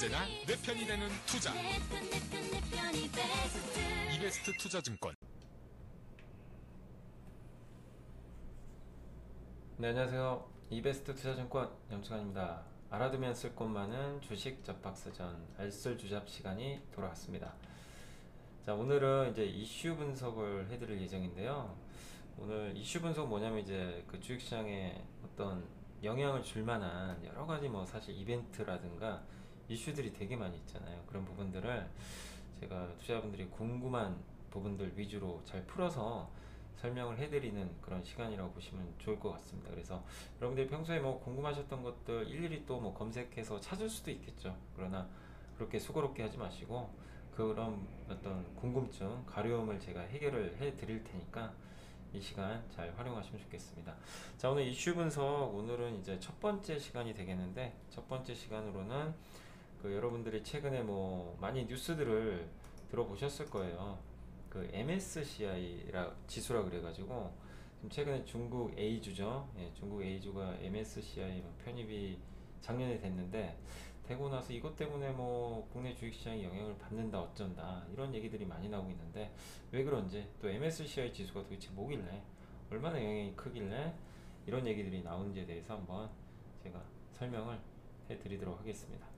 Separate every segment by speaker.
Speaker 1: 언제나 내 편이 되는 투자. 이베스트 투자증권.
Speaker 2: 네, 안녕하세요. 이베스트 투자증권 염승환입니다. 알아두면 쓸 곳 많은 주식 접박사전 알쓸주잡 시간이 돌아왔습니다. 자, 오늘은 이제 이슈 분석을 해드릴 예정인데요. 오늘 이슈 분석 뭐냐면 이제 그 주식시장에 어떤 영향을 줄 만한 여러 가지 뭐 사실 이벤트라든가 이슈들이 되게 많이 있잖아요. 그런 부분들을 제가 투자자분들이 궁금한 부분들 위주로 잘 풀어서 설명을 해드리는 그런 시간이라고 보시면 좋을 것 같습니다. 그래서 여러분들이 평소에 뭐 궁금하셨던 것들 일일이 또 뭐 검색해서 찾을 수도 있겠죠. 그러나 그렇게 수고롭게 하지 마시고 그런 어떤 궁금증, 가려움을 제가 해결을 해 드릴 테니까 이 시간 잘 활용하시면 좋겠습니다. 자, 오늘 이슈 분석, 오늘은 이제 첫 번째 시간이 되겠는데, 첫 번째 시간으로는 그 여러분들이 최근에 뭐 많이 뉴스들을 들어보셨을 거예요. 그 MSCI 지수라 그래가지고 지금 최근에 중국 A주죠. 예, 중국 A주가 MSCI 편입이 작년에 됐는데, 되고 나서 이것 때문에 뭐 국내 주식시장이 영향을 받는다 어쩐다 이런 얘기들이 많이 나오고 있는데, 왜 그런지, 또 MSCI 지수가 도대체 뭐길래, 얼마나 영향이 크길래 이런 얘기들이 나오는지에 대해서 한번 제가 설명을 해 드리도록 하겠습니다.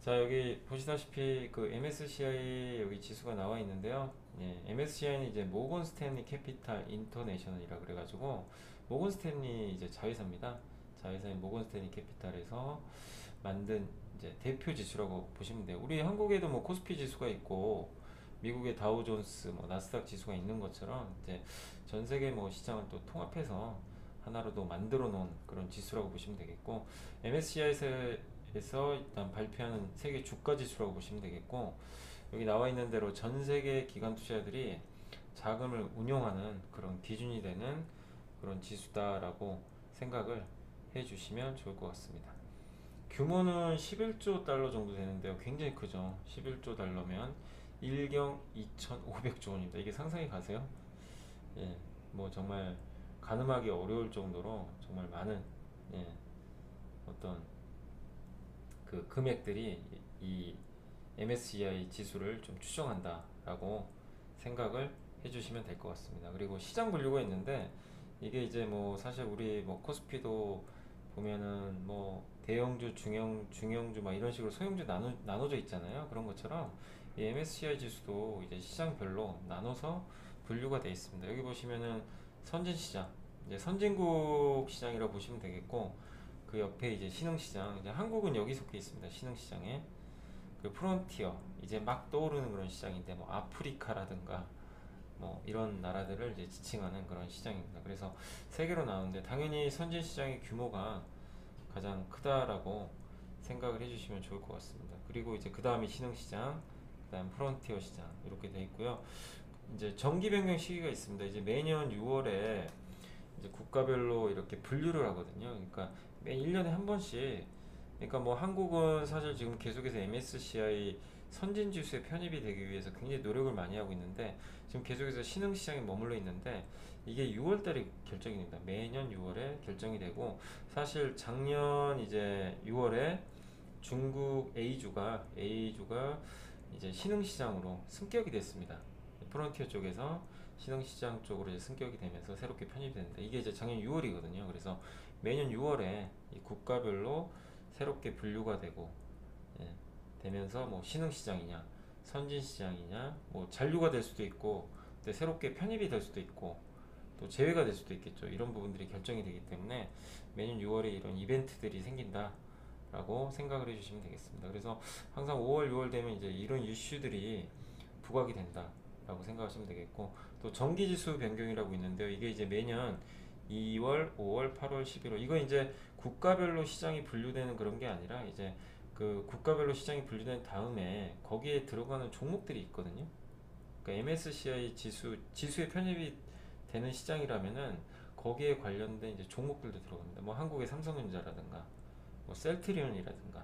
Speaker 2: 자, 여기 보시다시피 그 MSCI 여기 지수가 나와 있는데요. 예, MSCI는 이제 모건 스탠리 캐피탈 인터내셔널이라 그래가지고, 모건 스탠리 이제 자회사입니다. 자회사인 모건 스탠리 캐피탈에서 만든 이제 대표 지수라고 보시면 돼요. 우리 한국에도 뭐 코스피 지수가 있고 미국의 다우존스, 뭐 나스닥 지수가 있는 것처럼 이제 전 세계 뭐 시장을 또 통합해서 하나로도 만들어 놓은 그런 지수라고 보시면 되겠고, MSCI에서 일단 발표하는 세계 주가 지수라고 보시면 되겠고, 여기 나와 있는 대로 전 세계 기관 투자자들이 자금을 운용하는 그런 기준이 되는 그런 지수다라고 생각을 해 주시면 좋을 것 같습니다. 규모는 11조 달러 정도 되는데요. 굉장히 크죠. 11조 달러면 1경 2,500조 원입니다. 이게 상상이 가세요? 예, 뭐 정말 가늠하기 어려울 정도로 정말 많은, 예, 어떤 그 금액들이 이 MSCI 지수를 좀 추정한다라고 생각을 해주시면 될 것 같습니다. 그리고 시장 분류가 있는데, 이게 이제 뭐 사실 우리 뭐 코스피도 보면은 뭐 대형주, 중형주 막 이런 식으로 소형주 나눠져 있잖아요. 그런 것처럼 이 MSCI 지수도 이제 시장별로 나눠서 분류가 되어 있습니다. 여기 보시면은 선진시장, 이제 선진국 시장이라고 보시면 되겠고, 그 옆에 이제 신흥시장, 이제 한국은 여기 속해 있습니다. 신흥시장에. 그 프론티어, 이제 막 떠오르는 그런 시장인데, 뭐 아프리카라든가 뭐 이런 나라들을 이제 지칭하는 그런 시장입니다. 그래서 세계로 나오는데, 당연히 선진 시장의 규모가 가장 크다라고 생각을 해주시면 좋을 것 같습니다. 그리고 이제 그 다음이 신흥 시장, 그 다음 프론티어 시장 이렇게 돼 있고요. 이제 정기 변경 시기가 있습니다. 이제 매년 6월에 이제 국가별로 이렇게 분류를 하거든요. 그러니까 매 1년에 한 번씩, 그러니까 뭐 한국은 사실 지금 계속해서 MSCI 선진지수에 편입이 되기 위해서 굉장히 노력을 많이 하고 있는데, 지금 계속해서 신흥시장에 머물러 있는데, 이게 6월달에 결정이 됩니다. 매년 6월에 결정이 되고, 사실 작년 이제 6월에 중국 A주가 이제 신흥시장으로 승격이 됐습니다. 프론티어 쪽에서 신흥시장 쪽으로 이제 승격이 되면서 새롭게 편입이 됩니다. 이게 이제 작년 6월이거든요. 그래서 매년 6월에 이 국가별로 새롭게 분류가 되고, 예, 되면서 뭐 신흥시장이냐 선진시장이냐 뭐 잔류가 될 수도 있고, 또 새롭게 편입이 될 수도 있고, 또 제외가 될 수도 있겠죠. 이런 부분들이 결정이 되기 때문에 매년 6월에 이런 이벤트들이 생긴다 라고 생각을 해주시면 되겠습니다. 그래서 항상 5월 6월 되면 이제 이런 이슈들이 부각이 된다 라고 생각하시면 되겠고, 또 정기지수 변경이라고 있는데요. 이게 이제 매년 2월, 5월, 8월, 11월, 이거 이제 국가별로 시장이 분류되는 그런 게 아니라, 이제 그 국가별로 시장이 분류된 다음에 거기에 들어가는 종목들이 있거든요. 그러니까 MSCI 지수에 편입이 되는 시장이라면은 거기에 관련된 이제 종목들도 들어갑니다. 뭐 한국의 삼성전자라든가 뭐 셀트리온이라든가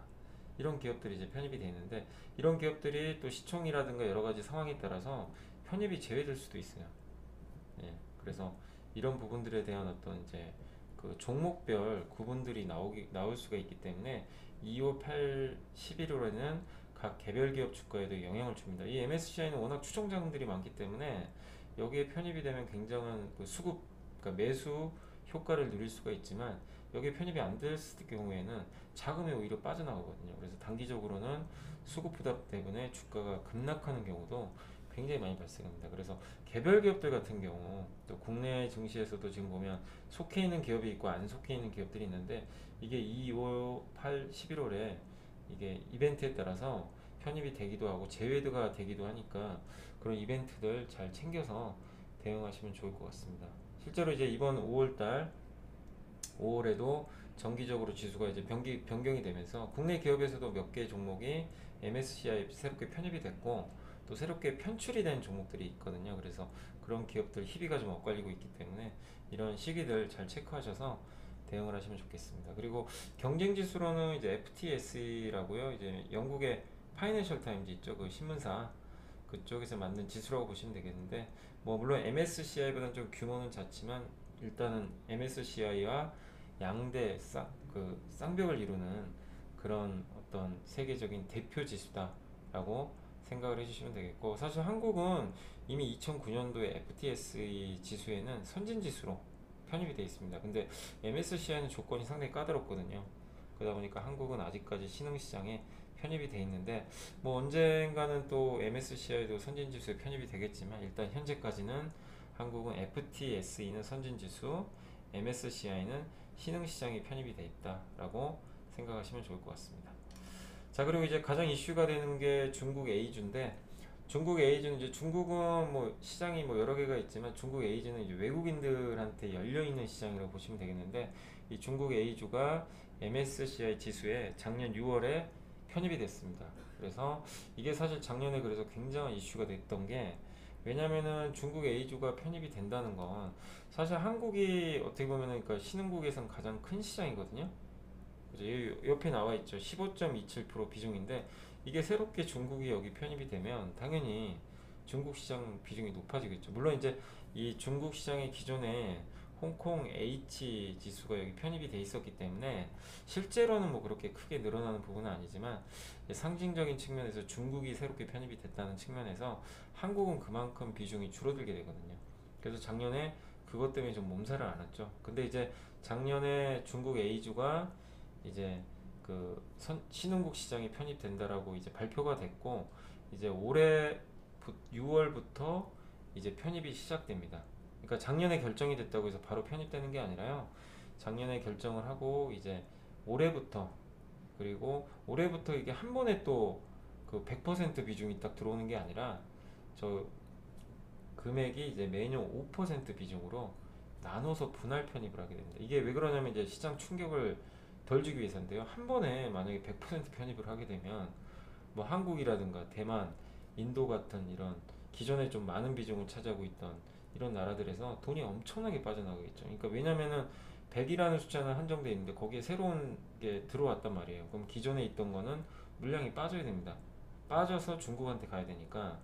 Speaker 2: 이런 기업들이 이제 편입이 되어 있는데, 이런 기업들이 또 시총이라든가 여러 가지 상황에 따라서 편입이 제외될 수도 있어요. 예, 그래서 이런 부분들에 대한 어떤 이제 그 종목별 구분들이 나올 수가 있기 때문에 2, 5, 8, 11월에는 각 개별 기업 주가에도 영향을 줍니다. 이 MSCI는 워낙 추정 자금들이 많기 때문에 여기에 편입이 되면 굉장한 그 수급, 그러니까 매수 효과를 누릴 수가 있지만 여기에 편입이 안 됐을 경우에는 자금이 오히려 빠져나가거든요. 그래서 단기적으로는 수급 부담 때문에 주가가 급락하는 경우도 굉장히 많이 발생합니다. 그래서 개별 기업들 같은 경우 또 국내 증시에서도 지금 보면 속해 있는 기업이 있고 안 속해 있는 기업들이 있는데 이게 2, 5, 8, 11월에 이게 이벤트에 따라서 편입이 되기도 하고 제외가 되기도 하니까 그런 이벤트들 잘 챙겨서 대응하시면 좋을 것 같습니다. 실제로 이제 이번 5월달 5월에도 정기적으로 지수가 이제 변경이 되면서 국내 기업에서도 몇 개 종목이 MSCI 새롭게 편입이 됐고 또 새롭게 편출이 된 종목들이 있거든요. 그래서 그런 기업들 희비가 좀 엇갈리고 있기 때문에 이런 시기들 잘 체크하셔서 대응을 하시면 좋겠습니다. 그리고 경쟁 지수로는 이제 FTSE라고요. 이제 영국의 파이낸셜 타임즈 있죠. 그 신문사 그쪽에서 만든 지수라고 보시면 되겠는데 뭐 물론 MSCI보다는 좀 규모는 작지만 일단은 MSCI와 양대 쌍벽을 이루는 그런 어떤 세계적인 대표 지수다라고 생각을 해주시면 되겠고 사실 한국은 이미 2009년도에 FTSE 지수에는 선진 지수로 편입이 되어 있습니다. 근데 MSCI는 조건이 상당히 까다롭거든요. 그러다 보니까 한국은 아직까지 신흥시장에 편입이 되어 있는데 뭐 언젠가는 또 MSCI도 선진지수에 편입이 되겠지만 일단 현재까지는 한국은 FTSE는 선진지수, MSCI는 신흥시장에 편입이 되어 있다라고 생각하시면 좋을 것 같습니다. 자 그리고 이제 가장 이슈가 되는 게 중국 A주인데 중국 A주는 이제 중국은 뭐 시장이 뭐 여러 개가 있지만 중국 A주는 이제 외국인들한테 열려 있는 시장이라고 보시면 되겠는데 이 중국 A주가 MSCI 지수에 작년 6월에 편입이 됐습니다. 그래서 이게 사실 작년에 그래서 굉장한 이슈가 됐던 게 왜냐면은 중국 A주가 편입이 된다는 건 사실 한국이 어떻게 보면은 그러니까 신흥국에선 가장 큰 시장이거든요. 그죠? 여기 옆에 나와 있죠. 15.27% 비중인데 이게 새롭게 중국이 여기 편입이 되면 당연히 중국 시장 비중이 높아지겠죠. 물론 이제 이 중국 시장의 기존에 홍콩 H 지수가 여기 편입이 돼 있었기 때문에 실제로는 뭐 그렇게 크게 늘어나는 부분은 아니지만 상징적인 측면에서 중국이 새롭게 편입이 됐다는 측면에서 한국은 그만큼 비중이 줄어들게 되거든요. 그래서 작년에 그것 때문에 좀 몸살을 앓았죠. 근데 이제 작년에 중국 A주가 이제 신흥국 시장이 편입된다라고 이제 발표가 됐고 이제 올해 6월부터 이제 편입이 시작됩니다. 그러니까 작년에 결정이 됐다고 해서 바로 편입되는 게 아니라요. 작년에 결정을 하고 이제 올해부터 그리고 올해부터 이게 한 번에 또 그 100% 비중이 딱 들어오는 게 아니라 저 금액이 이제 매년 5% 비중으로 나눠서 분할 편입을 하게 됩니다. 이게 왜 그러냐면 이제 시장 충격을 덜 주기 위해서인데요. 한 번에 만약에 100% 편입을 하게 되면 뭐 한국이라든가 대만, 인도 같은 이런 기존에 좀 많은 비중을 차지하고 있던 이런 나라들에서 돈이 엄청나게 빠져나가겠죠. 그러니까 왜냐면은 100이라는 숫자는 한정돼 있는데 거기에 새로운 게 들어왔단 말이에요. 그럼 기존에 있던 거는 물량이 빠져야 됩니다. 빠져서 중국한테 가야 되니까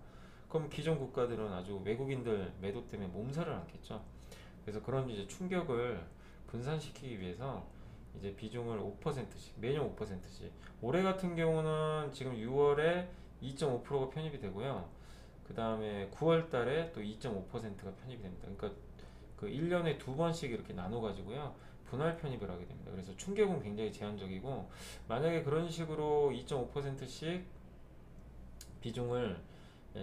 Speaker 2: 그럼 기존 국가들은 아주 외국인들 매도 때문에 몸살을 앓겠죠. 그래서 그런 이제 충격을 분산시키기 위해서 이제 비중을 5%씩 매년 5%씩 올해 같은 경우는 지금 6월에 2.5%가 편입이 되고요. 그 다음에 9월 달에 또 2.5%가 편입이 됩니다. 그러니까 그 1년에 두 번씩 이렇게 나눠 가지고요. 분할 편입을 하게 됩니다. 그래서 충격은 굉장히 제한적이고 만약에 그런 식으로 2.5%씩 비중을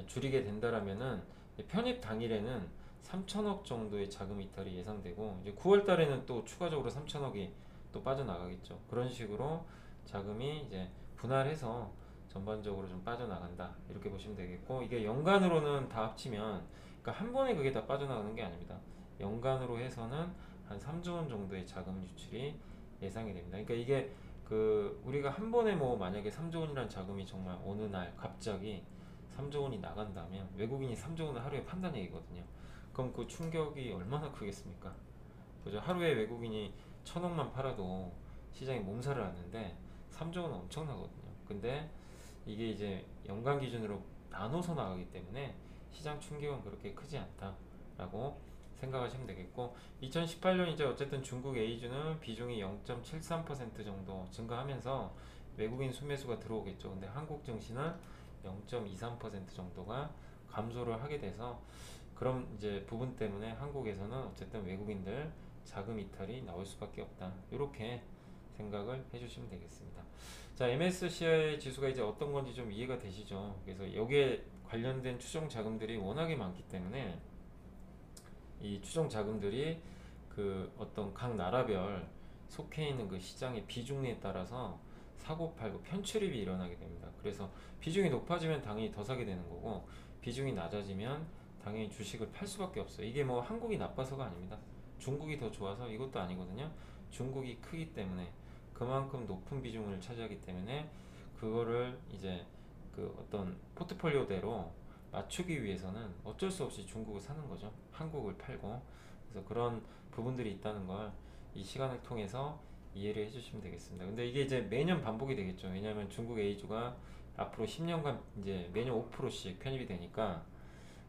Speaker 2: 줄이게 된다라면은 편입 당일에는 3천억 정도의 자금 이탈이 예상되고 이제 9월 달에는 또 추가적으로 3천억이 또 빠져나가겠죠. 그런 식으로 자금이 이제 분할해서 전반적으로 좀 빠져나간다 이렇게 보시면 되겠고 이게 연간으로는 다 합치면 그러니까 한 번에 그게 다 빠져나가는 게 아닙니다. 연간으로 해서는 한 3조 원 정도의 자금 유출이 예상이 됩니다. 그러니까 이게 우리가 한 번에 뭐 만약에 3조 원이라는 자금이 정말 어느 날 갑자기 3조 원이 나간다면 외국인이 3조 원을 하루에 판단 얘기거든요. 그럼 그 충격이 얼마나 크겠습니까? 그죠? 하루에 외국인이 1,000억만 팔아도 시장이 몸살을 앓는데 3조 원은 엄청나거든요. 근데 이게 이제 연간 기준으로 나눠서 나가기 때문에 시장 충격은 그렇게 크지 않다라고 생각하시면 되겠고 2018년 이제 어쨌든 중국 A주는 비중이 0.73% 정도 증가하면서 외국인 순매수가 들어오겠죠. 근데 한국 증시는 0.23% 정도가 감소를 하게 돼서 그런 이제 부분 때문에 한국에서는 어쨌든 외국인들 자금 이탈이 나올 수밖에 없다. 이렇게 생각을 해주시면 되겠습니다. 자, MSCI 지수가 이제 어떤 건지 좀 이해가 되시죠? 그래서 여기에 관련된 추정 자금들이 워낙에 많기 때문에 이 추정 자금들이 그 어떤 각 나라별 속해 있는 그 시장의 비중에 따라서 사고 팔고 편출입이 일어나게 됩니다. 그래서 비중이 높아지면 당연히 더 사게 되는 거고 비중이 낮아지면 당연히 주식을 팔 수밖에 없어요. 이게 뭐 한국이 나빠서가 아닙니다. 중국이 더 좋아서 이것도 아니거든요. 중국이 크기 때문에 그만큼 높은 비중을 차지하기 때문에 그거를 이제 그 어떤 포트폴리오대로 맞추기 위해서는 어쩔 수 없이 중국을 사는 거죠. 한국을 팔고. 그래서 그런 부분들이 있다는 걸 이 시간을 통해서 이해를 해주시면 되겠습니다. 근데 이게 이제 매년 반복이 되겠죠. 왜냐하면 중국 A주가 앞으로 10년간 이제 매년 5%씩 편입이 되니까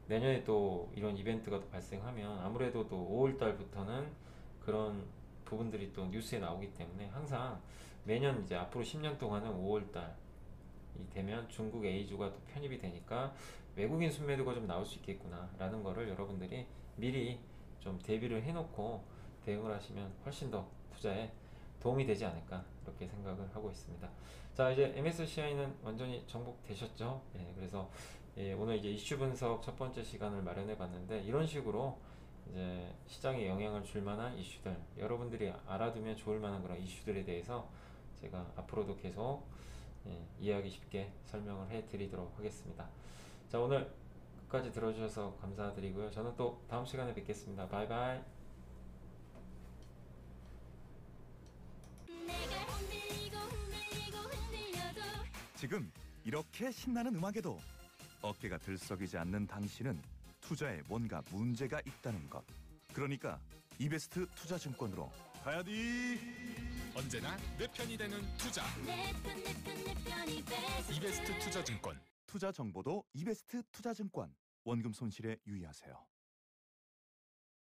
Speaker 2: 내년에 또 이런 이벤트가 또 발생하면 아무래도 또 5월 달부터는 그런 부분들이 또 뉴스에 나오기 때문에 항상 매년 이제 앞으로 10년 동안은 5월 달이 되면 중국 A주가 또 편입이 되니까 외국인 순매도가 좀 나올 수 있겠구나 라는 거를 여러분들이 미리 좀 대비를 해놓고 대응을 하시면 훨씬 더 투자에 도움이 되지 않을까 이렇게 생각을 하고 있습니다. 자, 이제 MSCI는 완전히 정복되셨죠? 예, 그래서 예, 오늘 이제 이슈 분석 첫 번째 시간을 마련해 봤는데 이런 식으로 이제 시장에 영향을 줄 만한 이슈들 여러분들이 알아두면 좋을 만한 그런 이슈들에 대해서 제가 앞으로도 계속 예, 이해하기 쉽게 설명을 해 드리도록 하겠습니다. 자, 오늘 끝까지 들어주셔서 감사드리고요. 저는 또 다음 시간에 뵙겠습니다. 바이바이.
Speaker 3: 지금 이렇게 신나는 음악에도 어깨가 들썩이지 않는 당신은 투자에 뭔가 문제가 있다는 것. 그러니까 이베스트 투자증권으로 가야지.
Speaker 1: 언제나 내 편이 되는 투자. 이베스트 투자증권.
Speaker 3: 투자 정보도 이베스트 투자증권. 원금 손실에 유의하세요.